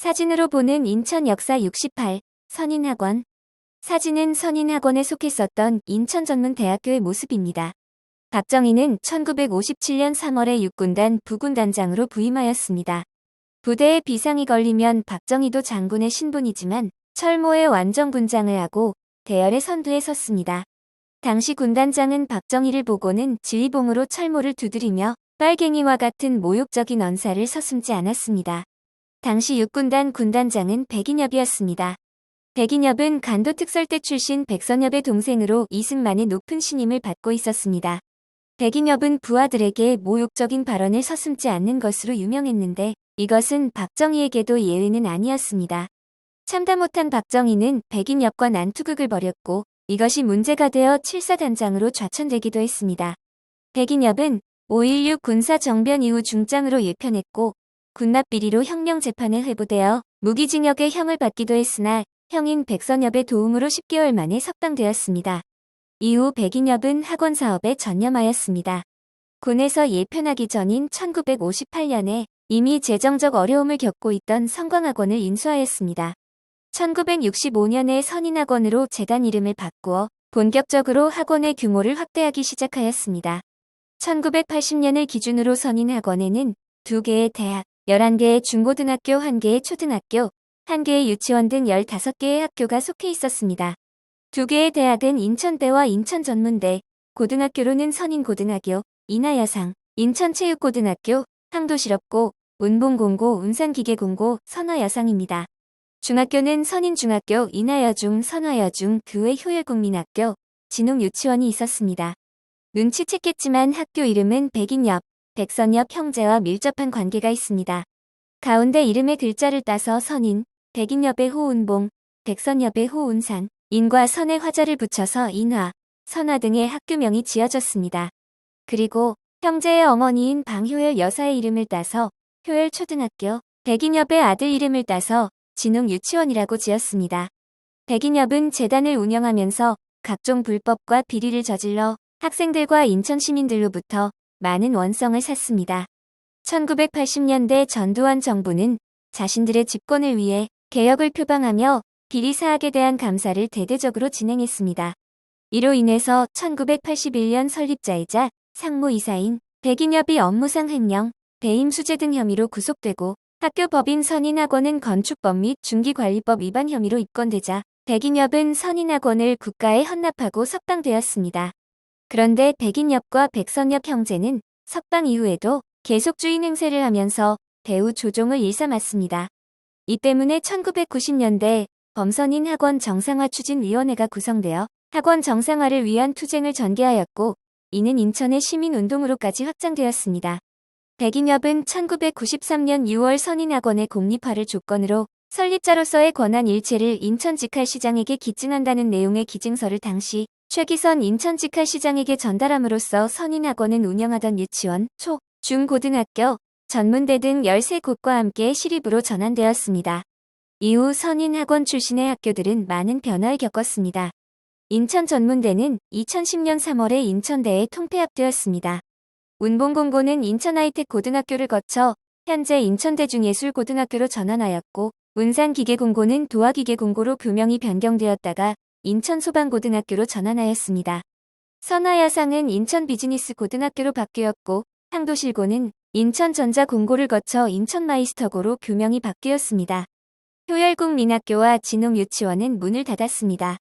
사진으로 보는 인천 역사 68 선인학원. 사진은 선인학원에 속했었던 인천전문대학교의 모습입니다. 박정희는 1957년 3월에 육군단 부군단장으로 부임하였습니다. 부대에 비상이 걸리면 박정희도 장군의 신분이지만 철모에 완전군장을 하고 대열의 선두에 섰습니다. 당시 군단장은 박정희를 보고는 지휘봉으로 철모를 두드리며 빨갱이와 같은 모욕적인 언사를 서슴지 않았습니다. 당시 육군단 군단장은 백인엽이었습니다. 백인엽은 간도특설대 출신 백선엽의 동생으로 이승만의 높은 신임을 받고 있었습니다. 백인엽은 부하들에게 모욕적인 발언을 서슴지 않는 것으로 유명했는데 이것은 박정희에게도 예의는 아니었습니다. 참다 못한 박정희는 백인엽과 난투극을 벌였고 이것이 문제가 되어 칠사단장으로 좌천되기도 했습니다. 백인엽은 5.16 군사정변 이후 중장으로 예편했고 군납비리로 형명재판에 회부되어 무기징역의 형을 받기도 했으나 형인 백선엽의 도움으로 10개월 만에 석방되었습니다. 이후 백인엽은 학원 사업에 전념하였습니다. 군에서 예편하기 전인 1958년에 이미 재정적 어려움을 겪고 있던 성광학원을 인수하였습니다. 1965년에 선인학원으로 재단 이름을 바꾸어 본격적으로 학원의 규모를 확대하기 시작하였습니다. 1980년을 기준으로 선인학원에는 2개의 대학, 11개의 중고등학교, 1개의 초등학교, 1개의 유치원 등 15개의 학교가 속해 있었습니다. 2개의 대학은 인천대와 인천전문대, 고등학교로는 선인고등학교, 인하여상, 인천체육고등학교, 항도실업고, 운봉공고, 운산기계공고, 선화여상입니다. 중학교는 선인중학교, 인하여중, 선화여중, 그 외 효열국민학교, 진홍유치원이 있었습니다. 눈치챘겠지만 학교 이름은 백인엽, 백선엽 형제와 밀접한 관계가 있습니다. 가운데 이름의 글자를 따서 선인, 백인엽의 호운봉, 백선엽의 호운산, 인과 선의 화자를 붙여서 인화, 선화 등의 학교명이 지어졌습니다. 그리고 형제의 어머니인 방효열 여사의 이름을 따서 효열초등학교, 백인엽의 아들 이름을 따서 진홍유치원이라고 지었습니다. 백인엽은 재단을 운영하면서 각종 불법과 비리를 저질러 학생들과 인천 시민들로부터 많은 원성을 샀습니다. 1980년대 전두환 정부는 자신들의 집권을 위해 개혁을 표방하며 비리 사학에 대한 감사를 대대적으로 진행했습니다. 이로 인해서 1981년 설립자이자 상무이사인 백인엽이 업무상 횡령, 배임 수재 등 혐의로 구속되고 학교 법인 선인학원은 건축법 및 중기관리법 위반 혐의로 입건되자 백인엽은 선인학원을 국가에 헌납하고 석방되었습니다. 그런데 백인엽과 백선엽 형제는 석방 이후에도 계속 주인 행세를 하면서 배후 조종을 일삼았습니다. 이 때문에 1990년대 범선인 학원 정상화 추진위원회가 구성되어 학원 정상화를 위한 투쟁을 전개하였고 이는 인천의 시민운동으로까지 확장되었습니다. 백인엽은 1993년 6월 선인학원의 공립화를 조건으로 설립자로서의 권한 일체를 인천직할시장에게 기증한다는 내용의 기증서를 당시 최기선 인천직할시장에게 전달함으로써 선인학원은 운영하던 유치원, 초, 중, 고등학교, 전문대 등 13곳과 함께 시립으로 전환되었습니다. 이후 선인학원 출신의 학교들은 많은 변화를 겪었습니다. 인천전문대는 2010년 3월에 인천대에 통폐합되었습니다. 운봉공고는 인천하이텍 고등학교를 거쳐 현재 인천대중예술고등학교로 전환하였고 운산기계공고는 도화기계공고로 교명이 변경되었다가 인천소방고등학교로 전환하였습니다. 선화여상은 인천비즈니스고등학교로 바뀌었고 항도실고는 인천전자공고를 거쳐 인천마이스터고로 교명이 바뀌었습니다. 효열국민학교와 진홍유치원은 문을 닫았습니다.